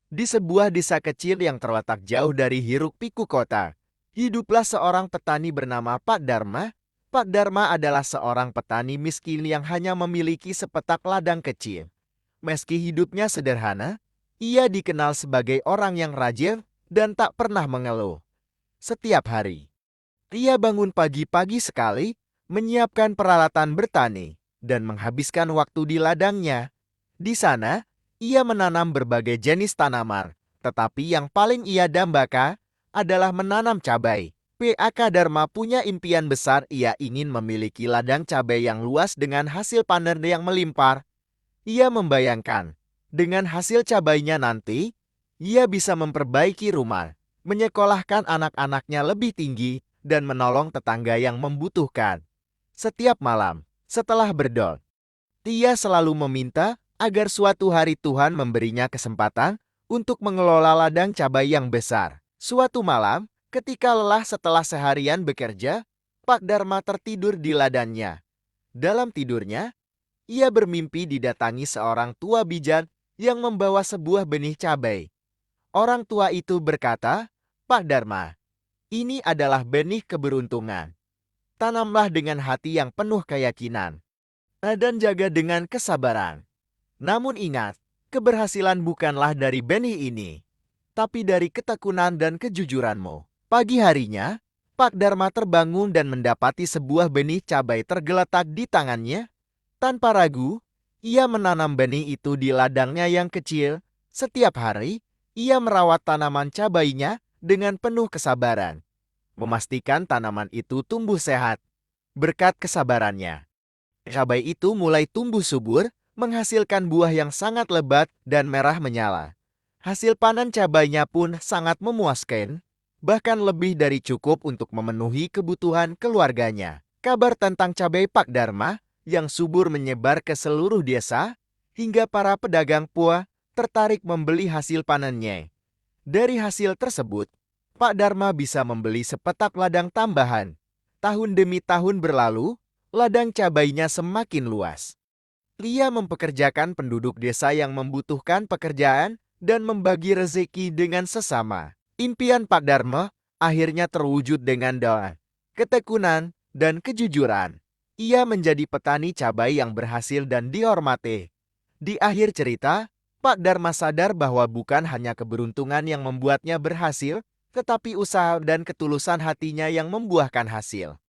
Di sebuah desa kecil yang terletak jauh dari hiruk-pikuk kota, hiduplah seorang petani bernama Pak Darma. Pak Darma adalah seorang petani miskin yang hanya memiliki sepetak ladang kecil. Meski hidupnya sederhana, ia dikenal sebagai orang yang rajin dan tak pernah mengeluh. Setiap hari, ia bangun pagi-pagi sekali, menyiapkan peralatan bertani, dan menghabiskan waktu di ladangnya. Di sana, ia menanam berbagai jenis tanaman, tetapi yang paling ia dambakan adalah menanam cabai. Pak Dharma punya impian besar, ia ingin memiliki ladang cabai yang luas dengan hasil panen yang melimpah. Ia membayangkan, dengan hasil cabainya nanti, ia bisa memperbaiki rumah, menyekolahkan anak-anaknya lebih tinggi, dan menolong tetangga yang membutuhkan. Setiap malam, setelah berdoa, ia selalu meminta agar suatu hari Tuhan memberinya kesempatan untuk mengelola ladang cabai yang besar. Suatu malam, ketika lelah setelah seharian bekerja, Pak Dharma tertidur di ladangnya. Dalam tidurnya, ia bermimpi didatangi seorang tua bijak yang membawa sebuah benih cabai. Orang tua itu berkata, "Pak Dharma, ini adalah benih keberuntungan. Tanamlah dengan hati yang penuh keyakinan dan jaga dengan kesabaran. Namun ingat, keberhasilan bukanlah dari benih ini, tapi dari ketekunan dan kejujuranmu." Pagi harinya, Pak Dharma terbangun dan mendapati sebuah benih cabai tergeletak di tangannya. Tanpa ragu, ia menanam benih itu di ladangnya yang kecil. Setiap hari, ia merawat tanaman cabainya dengan penuh kesabaran, memastikan tanaman itu tumbuh sehat. Berkat kesabarannya, cabai itu mulai tumbuh subur, menghasilkan buah yang sangat lebat dan merah menyala. Hasil panen cabainya pun sangat memuaskan, bahkan lebih dari cukup untuk memenuhi kebutuhan keluarganya. Kabar tentang cabai Pak Dharma yang subur menyebar ke seluruh desa, hingga para pedagang buah tertarik membeli hasil panennya. Dari hasil tersebut, Pak Dharma bisa membeli sepetak ladang tambahan. Tahun demi tahun berlalu, ladang cabainya semakin luas. Ia mempekerjakan penduduk desa yang membutuhkan pekerjaan dan membagi rezeki dengan sesama. Impian Pak Dharma akhirnya terwujud dengan doa, ketekunan, dan kejujuran. Ia menjadi petani cabai yang berhasil dan dihormati. Di akhir cerita, Pak Dharma sadar bahwa bukan hanya keberuntungan yang membuatnya berhasil, tetapi usaha dan ketulusan hatinya yang membuahkan hasil.